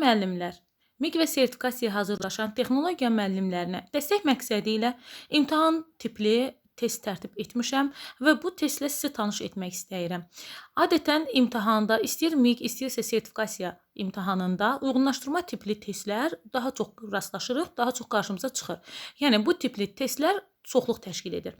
müəllimlər, MİQ və sertifikasiyaya hazırlaşan texnologiya müəllimlərinə dəstək məqsədi ilə imtahan tipli test tərtib etmişəm və bu testlə sizi tanış etmək istəyirəm. Adətən imtahanda istəyir MİQ, istəyirsə sertifikasiya imtahanında uyğunlaşdırma tipli testlər daha çox rastlaşırıq, daha çox qarşımıza çıxır. Yəni bu tipli testlər çoxluq təşkil edir.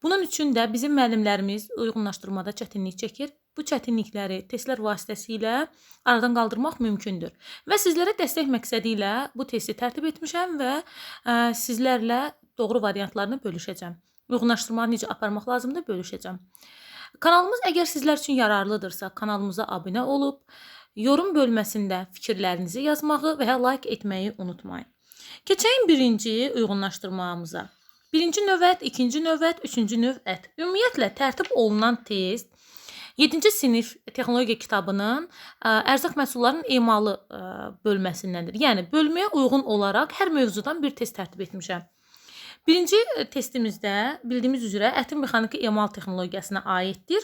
Bunun üçün də bizim müəllimlərimiz uyğunlaşdırmada çətinlik çəkir. Bu çətinlikləri testlər vasitəsilə aradan qaldırmaq mümkündür. Və sizlərə dəstək məqsədi ilə bu testi tərtib etmişəm və sizlərlə doğru variantlarını bölüşəcəm. Uyğunlaşdırmanı necə aparmaq lazımdır bölüşəcəm. Kanalımız əgər sizlər üçün yararlıdırsa, kanalımıza abunə olub, yorum bölməsində fikirlərinizi yazmağı və ya like etməyi unutmayın. Keçək birinci uyğunlaşdırmamıza. Birinci növbət, ikinci növbət, üçüncü növbət. Ümumiyyətlə tərtib olunan test 7-ci sinif texnologiya kitabının ərzaq məhsullarının emalı bölməsindəndir. Yəni bölməyə uyğun olaraq hər mövzudan bir test tərtib etmişəm. Birinci testimizdə bildiyimiz üzrə ətin mexaniki emal texnologiyasına aiddir.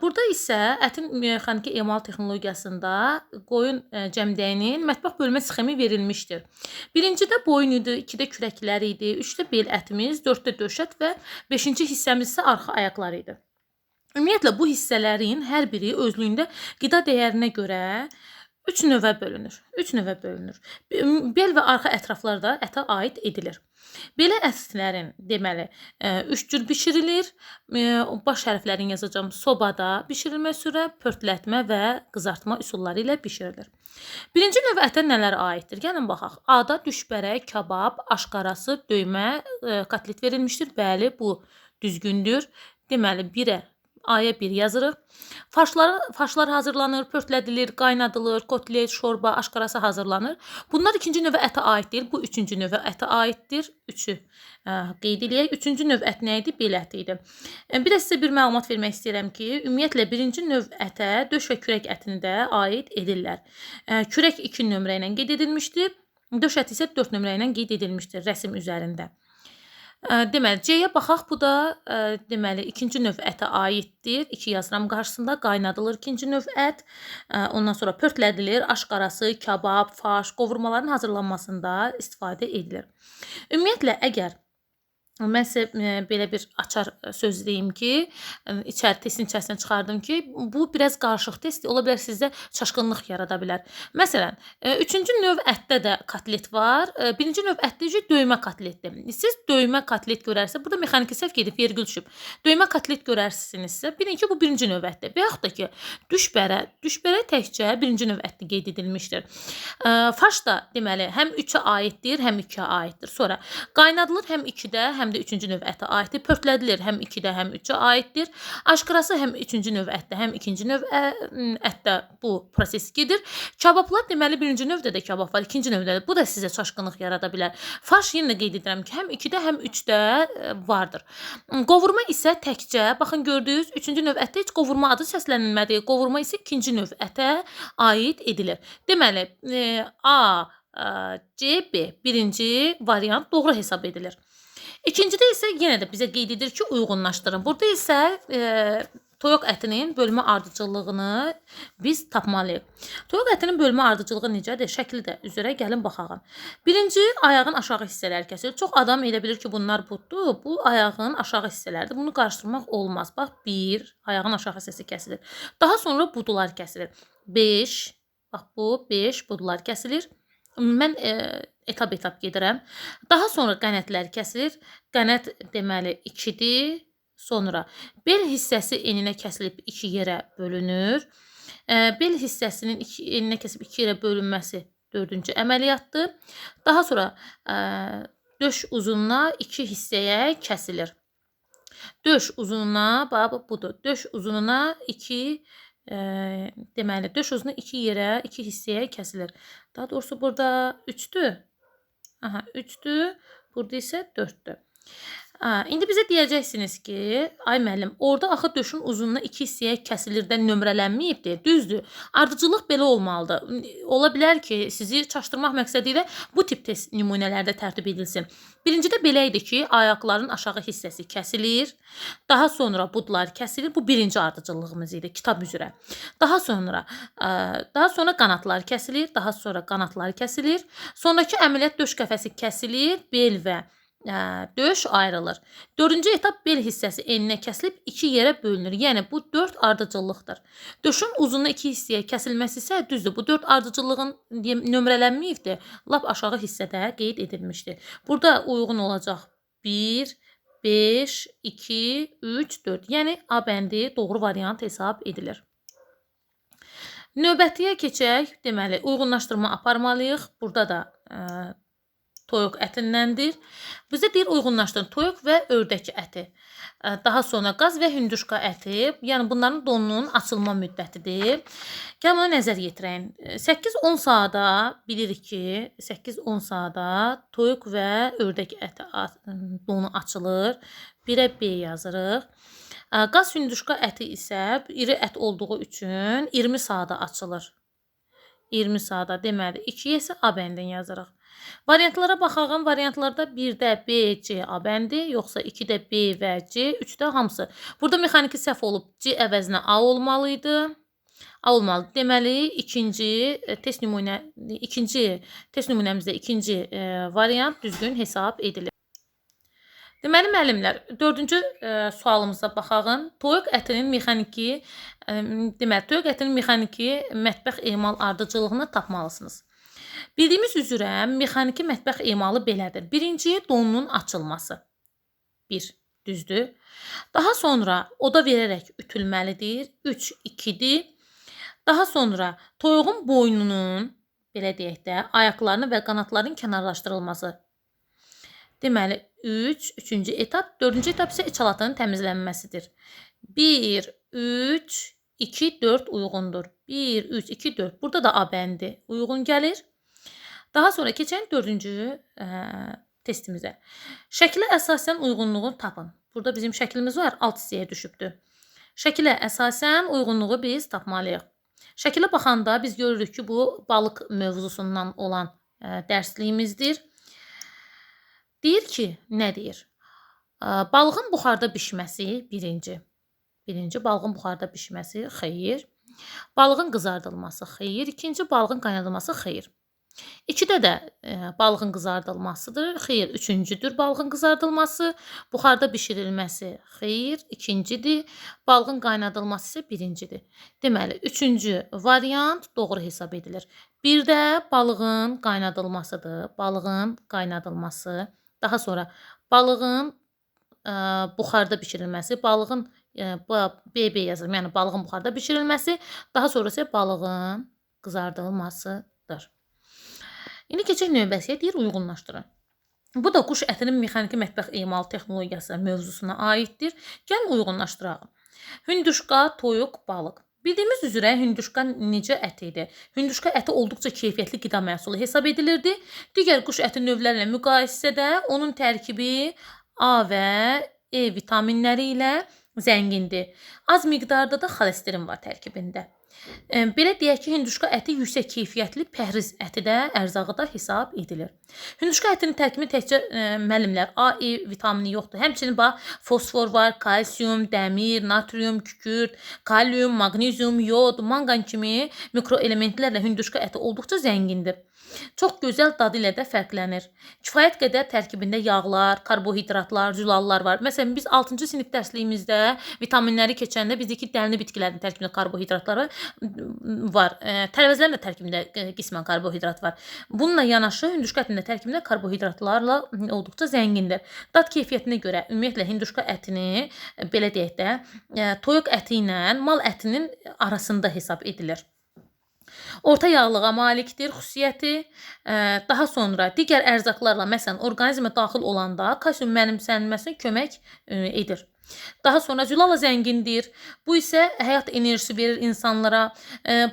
Burada isə ətin mexaniki emal texnologiyasında qoyun cəmdəyinin mətbəx bölmə sxemi verilmişdir. Birincidə boyun idi, 2-də kürəklər idi, 3-də bel ətimiz, 4-də döşət və 5-ci hissəmiz isə arxa ayaqlar idi. Ümumiyyətlə bu hissələrin hər biri özlüyündə qida dəyərinə görə 3 növə bölünür. Bel və arxa ətraflar da ətə aid edilir. Belə ətlərin deməli 3 cür bişirilir. Baş hərflərini yazacağım. Sobada bişirilmə üsulü, pörtlətmə və qızartma üsulları ilə bişirilir. Birinci növ ətə nələr aiddir? Gəlin baxaq. A-da düşbərək, kabab, aşqarası, döymə, kotlet verilmişdir. Bəli, bu düzgündür. Deməli 1-ə A-ya 1 yazırıq. Farşlar hazırlanır, pörtlədilir, qaynadılır, kotlet, şorba, aşqarası hazırlanır. Bunlar ikinci növə ətə aid deyil, bu üçüncü növə ətə aiddir. Üçü qeyd edək. Üçüncü növ ət nə idi? Bel əti idi. Bir də sizə bir məlumat vermək istəyirəm ki, ümumiyyətlə birinci növ ətə döş və kürək ətini də aid edirlər. Kürək 2 nömrə ilə qeyd edilmişdir. Döş əti isə 4 nömrə ilə qeyd edilmişdir rəsm üzərində. Deməli, C-yə baxaq, bu da deməli, ikinci növ ətə aiddir. 2 yazıram qarşısında, qaynadılır ikinci növ ət. Ondan sonra pörtlədilir, aşqarası, kabab, farş, qovurmaların hazırlanmasında istifadə edilir. Ümumiyyətlə, əgər mən sizə belə bir açar söz deyim ki, testin içərisindən çıxardım ki, bu biraz qarışıq testdir. Ola bilər sizdə çaşqınlıq yarada bilər. Məsələn, üçüncü növ ətdə də kotlet var. Birinci növ ətdə döymə kotletdir. Siz döymə kotlet görərsə, burada mexaniki səhv gedib, vergül düşüb. Döymə kotlet görərsinizsə, bilin ki, bu birinci növ ətdir. Və yaxud da ki, düşbərə təkcə birinci növ ətdə qeyd edilmişdir. Farş da deməli, həm 3-ə aiddir, həm 2-ə aiddir. Sonra qaynadılır həm 2-də, həm də 3-cü növ ətə aiddir. Pörtlədilir həm 2-də, həm 3-ə aiddir. Aşqarası həm 3-cü növ ətdə, həm 2-ci növ ətdə bu proses gedir. Kabablar deməli birinci növdə də kabab var, ikinci növdə də. Bu da sizə çaşqınlıq yarada bilər. Farş yenə də qeyd edirəm ki, həm 2-də, həm 3-də vardır. Qovurma isə təkcə, baxın gördünüz, 3-cü növ ətdə heç qovurma adı səslənilmədi. Qovurma isə 2-ci növ ətə aid edilir. Deməli, A, C, B birinci variant doğru hesab edilir. İkincidə isə yenə də bizə qeyd edir ki, uyğunlaşdırın. Burada isə toyuq ətinin bölmə ardıcıllığını biz tapmalıyıq. Toyuq ətinin bölmə ardıcılığı necədir? Şəkli də üzrə gəlin baxaq. Birinci, ayağın aşağı hissələri kəsilir. Çox adam elə bilir ki, bunlar buddur. Bu ayağın aşağı hissələridir. Bunu qarışdırmaq olmaz. Bax, 1, ayağın aşağı hissəsi kəsilir. Daha sonra budular kəsilir. 5, bax bu 5 budular kəsilir. Mən etap gedirəm. Daha sonra qənətlər kəsilir. Qənət deməli 2-dir. Sonra bel hissəsi eninə kəsilib 2 yerə bölünür. Bel hissəsinin eninə kəsilib 2 yerə bölünməsi 4-cü əməliyyatdır. Daha sonra döş uzunluğuna 2 hissəyə kəsilir. Döş uzunluğuna, bax budur. Döş uzunluğuna 2 deməli, döş uzunu 2 yerə, 2 hissəyə kəsilir. Daha doğrusu burada 3-dür. 3-dür. Burada isə 4-dür. İndi bizə deyəcəksiniz ki, ay müəllim, orada axı döşün uzunluğu 2 hissəyə kəsilir də nömrələnməyibdir. Düzdür. Ardıcıllıq belə olmalıdır. Ola bilər ki, sizi çaşdırmaq məqsədilə bu tip test nümunələrdə tərtib edilsin. Birincidə belə idi ki, ayaqların aşağı hissəsi kəsilir. Daha sonra budlar kəsilir. Bu birinci ardıcıllığımız idi kitab üzrə. Daha sonra qanatlar kəsilir. Daha sonra qanatlar kəsilir. Sonrakı əməliyyat döş qəfəsi kəsilir. Bel və döş ayrılır. Dördüncü etap bel hissəsi eninə kəsilib 2 yerə bölünür. Yəni bu 4 ardıcıllıqdır. Döşün uzunluğu 2 hissəyə kəsilməsi isə düzdür. Bu 4 ardıcıllığın nömrələnməyibdir. Lap aşağı hissədə qeyd edilmişdir. Burada uyğun olacaq 1, 5, 2, 3, 4. Yəni A bəndi doğru variant hesab edilir. Növbətiyə keçək. Deməli, uyğunlaşdırma aparmalıyıq. Burada da toyuq ətindəndir. Bizə deyir uyğunlaşdırın toyuq və ördək əti. Daha sonra qaz və hündüşka əti. Yəni bunların donunun açılma müddətidir. Gəl buna nəzər yetirəyin. 8-10 saata bilirik ki, 8-10 saata toyuq və ördək əti donu açılır. 1-ə B yazırıq. Qaz hündüşka əti isə iri ət olduğu üçün 20 saata açılır. 20 saata deməli 2-yə isə A bəndini yazırıq. Variantlara baxağın. Variantlarda 1-də B, C, A bəndi, yoxsa 2-də B və C, 3-də hamısı. Burada mexaniki səhv olub. C əvəzinə A olmalıydı. A olmalı. Deməli, ikinci test nümunəmizdə ikinci variant düzgün hesab edilir. Deməli, müəllimlər, 4-cü sualımıza baxağın. Toyuq ətinin mexaniki mətbəx emal ardıcıllığını tapmalısınız. Bildiyimiz üzrə mexaniki mətbəx emalı belədir. Birinci donunun açılması. 1. Düzdür. Daha sonra oda verərək ütülməlidir. 3. 2-dir. Daha sonra toyuğun boynunun, belə deyək də, ayaqlarının və qanatlarının kənarlaşdırılması. Deməli, 3-cü etap, 4-cü etap isə içalatının təmizlənməsidir. 1, 3, 2, 4 uyğundur. 1, 3, 2, 4. Burada da A bəndi uyğun gəlir. Daha sonra keçən 4-cü testimizə. Şəkilə əsasən uyğunluğu tapın. Burada bizim şəklimiz var, alt hissəyə düşübdür. Şəkilə əsasən uyğunluğu biz tapmalıyıq. Şəkilə baxanda biz görürük ki, bu balıq mövzusundan olan dərsliyimizdir. Deyir ki, nə deyir? Balığın buxarda bişməsi birinci. Birinci balığın buxarda bişməsi, xeyir. Balığın qızardılması, xeyir. İkinci balığın qaynadılması, xeyir. 2-də də balığın qızardılmasıdır, xeyir. 3-cüdür balığın qızardılması, buxarda bişirilməsi, xeyir. 2-cidir, balığın qaynadılması isə birincidir. Deməli, 3-cü variant doğru hesab edilir. 1-də balığın qaynadılmasıdır, balığın qaynadılması. Daha sonra balığın buxarda bişirilməsi, balığın BB yazırım, yəni balığın buxarda bişirilməsi, daha sonra isə balığın qızardılmasıdır. İndi keçək növbəsiyə, deyir uyğunlaşdırın. Bu da quş ətinin mexaniki mətbəx emalı texnologiyası mövzusuna aiddir. Gəlin uyğunlaşdıraq. Hündüşka, toyuq, balıq. Bildiyimiz üzrə hündüşka necə ət idi? Hündüşka əti olduqca keyfiyyətli qida məhsulu hesab edilirdi. Digər quş əti növlərlə müqayisədə onun tərkibi A və E vitaminləri ilə zəngindir. Az miqdarda da xolesterin var tərkibində. Belə deyək ki, hündüşka əti yüksək keyfiyyətli pəhriz əti də, ərzağı da hesab edilir. Hündüşka ətinin tərkibində təkcə müəllimlər A, E vitamini yoxdur. Həmçinin fosfor var, kalsium, dəmir, natrium, kükürt, kalium, maqnezium, yod, manqan kimi mikroelementlərlə hündüşka əti olduqca zəngindir. Çox gözəl dadı ilə də fərqlənir. Kifayət qədər tərkibində yağlar, karbohidratlar, zülallar var. Məsələn, biz 6-cı sinif dərsliyimizdə vitaminləri keçəndə bizdəki dəlini bitkilərin tərkibində karbohidratları var. Tərəvəzlərin də tərkibində qismən karbohidrat var. Bununla yanaşı hündüşka ətinin də tərkibində karbohidratlarla olduqca zəngindir. Dad keyfiyyətinə görə ümumiyyətlə hündüşka ətini belə deyək də toyuq əti ilə mal ətinin arasında hesab edilir. Orta yağlığa malikdir xüsusiyyəti. Daha sonra digər ərzaqlarla, məsələn, orqanizmə daxil olanda kalsium mənimsənilməsinə kömək edir. Daha sonra zülalla zəngindir. Bu isə həyat enerjisi verir insanlara.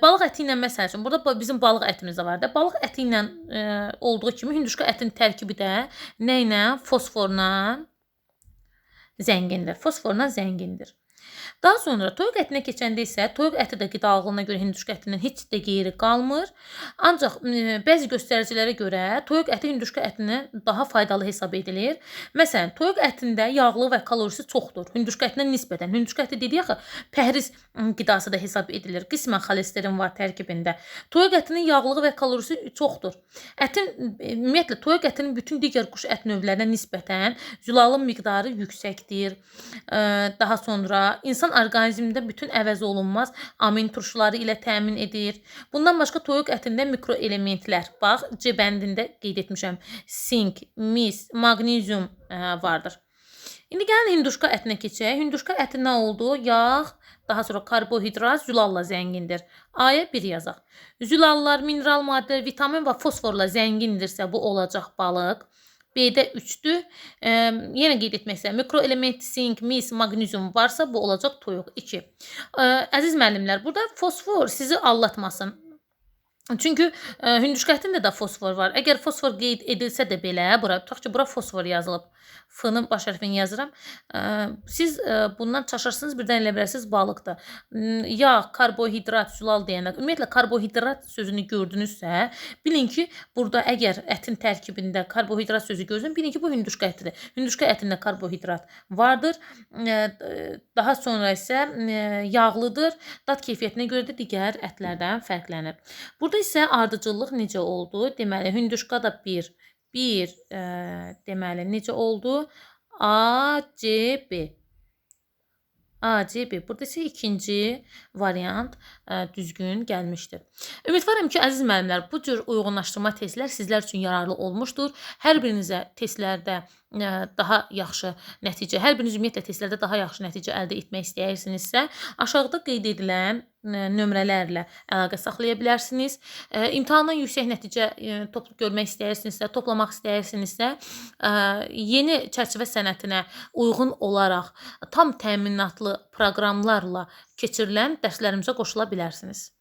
Balıq əti ilə məsəl üçün, burada bizim balıq ətimiz də var da. Balıq əti ilə olduğu kimi hündüşka ətinin tərkibi də nə ilə? Fosforla, zəngindir, fosforla zəngindir. Daha sonra toyuq ətinə keçəndə isə toyuq əti də qida ağlına görə hündüşka ətindən heç də geri qalmır. Ancaq bəzi göstəricilərə görə toyuq əti hündüşka ətindən daha faydalı hesab edilir. Məsələn, toyuq ətində yağlı və kalorisi çoxdur. Hündüşka ətinə nisbətən. Hündüşka əti dedik axı, pəhriz qidası da hesab edilir. Qismən xolesterin var tərkibində. Toyuq ətinin yağlığı və kalorisi çoxdur. Ümumiyyətlə toyuq ətinin bütün digər quş ət növlərinə nisbətən zülalın miqdarı yüksəkdir. Daha sonra insan orqanizmində bütün əvəz olunmaz amin turşuları ilə təmin edir. Bundan başqa toyuq ətində mikroelementlər, bax, C bəndində qeyd etmişəm, sink, mis, maqnezium vardır. İndi gəlin hündüşka ətinə keçək. Hündüşka əti nə oldu? Yağ, daha sonra karbohidrat, zülalla zəngindir. A-ya 1 yazaq. Zülallar, mineral maddə, vitamin və fosforla zəngindirsə bu olacaq balıq. B-də 3-dür. Yenə qeyd etmək istəyirəm. Mikroelement, sink, mis, maqnezium varsa bu olacaq toyuq 2. Əziz müəllimlər, burada fosfor sizi aldatmasın. Çünki hündüşka ətində də fosfor var. Əgər fosfor qeyd edilsə də belə, tutaq ki, bura fosfor yazılıb. F-nın baş hərfini yazıram. Siz bundan çaşırsınız, birdən elə bilərsiniz balıqdır. Yağ, karbohidrat, zülal deyəndə, ümumiyyətlə karbohidrat sözünü gördünüzsə, bilin ki, burada əgər ətin tərkibində karbohidrat sözü görürsən, bilin ki, bu hündüşka ətidir. Hündüşka ətində karbohidrat vardır. Daha sonra isə yağlıdır. Dad keyfiyyətinə görə də digər ətlərdən fərqlənir. Burada isə ardıcıllıq necə oldu? Deməli, hündüşka da 1. Deməli, necə oldu? A, C, B. A, C, B. Burada isə ikinci variant düzgün gəlmişdir. Ümidvaram ki, əziz müəllimlər, bu cür uyğunlaşdırma testlər sizlər üçün yararlı olmuşdur. Hər birinizə testlərdə daha yaxşı nəticə, hər biriniz ümumiyyətlə testlərdə daha yaxşı nəticə əldə etmək istəyirsinizsə, aşağıda qeyd edilən nömrələrlə əlaqə saxlaya bilərsiniz. İmtahandan yüksək nəticə görmək istəyirsinizsə, toplamaq istəyirsinizsə, yeni çərçivə sənətinə uyğun olaraq tam təminatlı proqramlarla keçirilən dərslərimizə qoşula bilərsiniz.